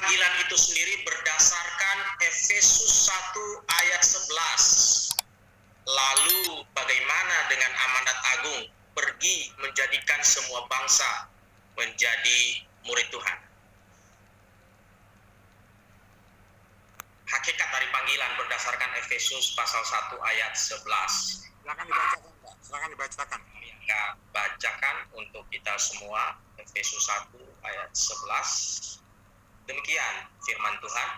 panggilan itu sendiri berdasarkan Efesus 1 ayat 11. Lalu bagaimana dengan amanat agung? Pergi menjadikan semua bangsa menjadi murid Tuhan. Hakikat dari panggilan berdasarkan Efesus pasal 1 ayat 11. Silakan dibacakan, Pak. Silakan dibacakan. Ya, bacakan untuk kita semua Efesus 1 ayat 11. Demikian firman Tuhan.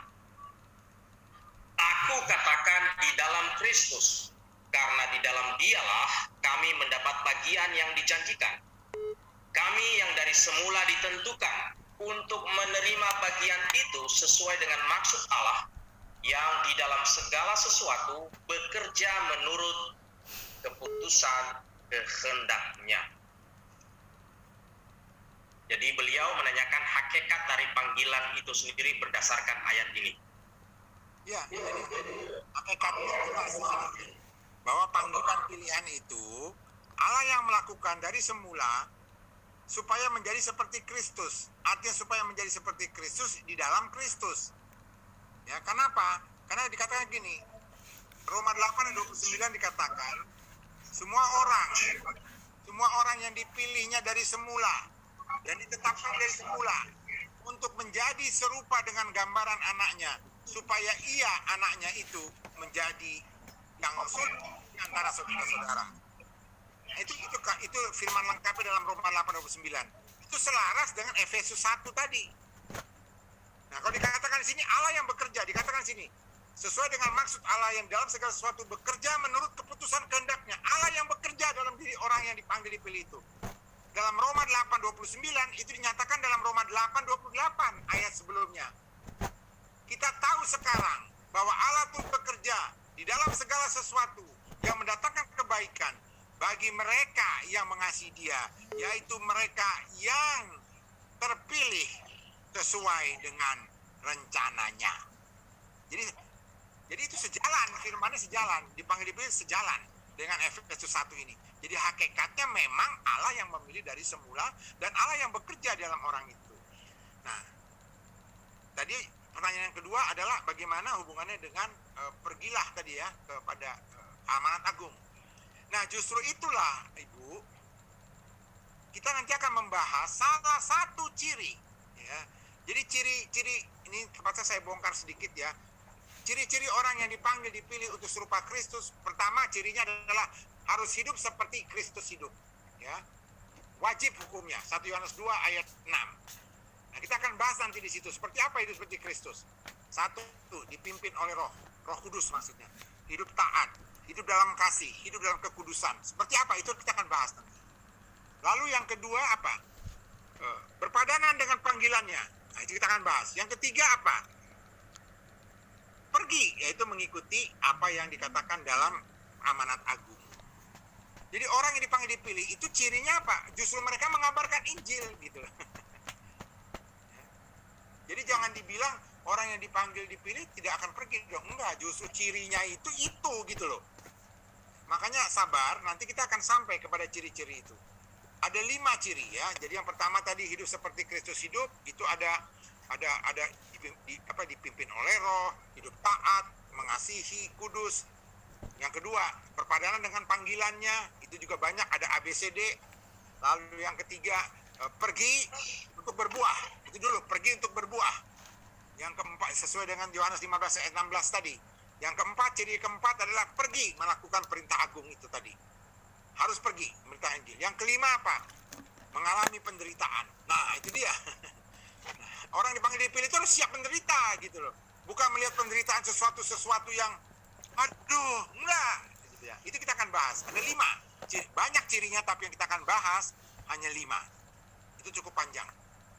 Aku katakan di dalam Kristus, karena di dalam Dialah kami mendapat bagian yang dijanjikan. Kami yang dari semula ditentukan untuk menerima bagian itu sesuai dengan maksud Allah yang di dalam segala sesuatu bekerja menurut keputusan kehendaknya. Jadi beliau menanyakan hakikat dari panggilan itu sendiri berdasarkan ayat ini. Ya, jadi hakikatnya jelas bahwa panggilan pilihan itu Allah yang melakukan dari semula supaya menjadi seperti Kristus. Artinya supaya menjadi seperti Kristus di dalam Kristus. Ya, kenapa? Karena dikatakan gini, Roma 8:29 dikatakan, semua orang yang dipilihnya dari semula dan ditetapkan dari semula untuk menjadi serupa dengan gambaran anaknya, supaya ia, anaknya itu, menjadi yang sultan di antara saudara-saudara. Itu firman lengkapnya dalam Roma 8:29. Itu selaras dengan Efesus 1 tadi. Nah, kalau dikatakan di sini Allah yang bekerja, dikatakan di sini sesuai dengan maksud Allah yang dalam segala sesuatu bekerja menurut keputusan kehendaknya. Allah yang bekerja dalam diri orang yang dipanggil dipilih itu. Dalam Roma 8:29 itu dinyatakan dalam Roma 8:28 ayat sebelumnya. Kita tahu sekarang bahwa Allah itu bekerja di dalam segala sesuatu yang mendatangkan kebaikan bagi mereka yang mengasihi Dia, yaitu mereka yang terpilih sesuai dengan rencananya. Jadi itu sejalan, firmannya sejalan, dipanggil dipilih sejalan dengan Efesus 1 ini. Jadi hakikatnya memang Allah yang memilih dari semula dan Allah yang bekerja dalam orang itu. Nah, tadi pertanyaan yang kedua adalah bagaimana hubungannya dengan pergilah tadi ya kepada amanat agung. Nah, justru itulah Ibu, kita nanti akan membahas salah satu ciri ya. Jadi ciri-ciri ini terpaksa saya bongkar sedikit ya. Ciri-ciri orang yang dipanggil dipilih untuk serupa Kristus, pertama cirinya adalah harus hidup seperti Kristus hidup ya. Wajib hukumnya 1 Yohanes 2 ayat 6. Nah, kita akan bahas nanti di situ seperti apa hidup seperti Kristus. Satu, dipimpin oleh Roh Kudus maksudnya. Hidup taat, hidup dalam kasih, hidup dalam kekudusan. Seperti apa itu kita akan bahas nanti. Lalu yang kedua apa? Berpadanan dengan panggilannya. Nah, itu kita akan bahas. Yang ketiga apa? Pergi, yaitu mengikuti apa yang dikatakan dalam amanat agung. Jadi orang yang dipanggil dipilih itu cirinya apa? Justru mereka mengabarkan Injil gitu. Jadi jangan dibilang orang yang dipanggil dipilih tidak akan pergi dong. Enggak, justru cirinya itu gitu loh. Makanya sabar, nanti kita akan sampai kepada ciri-ciri itu. Ada 5 ciri ya. Jadi yang pertama tadi hidup seperti Kristus hidup, itu ada dipimpin oleh Roh, hidup taat, mengasihi, kudus. Yang kedua, berpadanan dengan panggilannya, itu juga banyak, ada ABCD. Lalu yang ketiga, pergi untuk berbuah. Itu dulu, pergi untuk berbuah. Yang keempat, sesuai dengan Yohanes 15 ayat 16 tadi. Yang keempat, ciri keempat adalah pergi melakukan perintah agung itu tadi. Harus pergi memberita Injil. Yang kelima apa? Mengalami penderitaan. Nah, itu dia. Orang dipanggil dipilih itu harus siap menderita gitu loh. Bukan melihat penderitaan sesuatu yang aduh, enggak gitu ya. Itu kita akan bahas. Ada 5. Banyak cirinya tapi yang kita akan bahas hanya 5. Itu cukup panjang.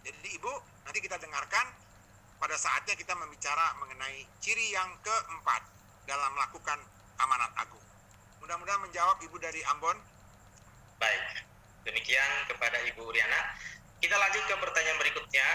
Jadi Ibu, nanti kita dengarkan pada saatnya kita membicara mengenai ciri yang keempat dalam melakukan amanat agung. Mudah-mudahan menjawab Ibu dari Ambon. Baik, demikian kepada Ibu Riana. Kita lanjut ke pertanyaan berikutnya.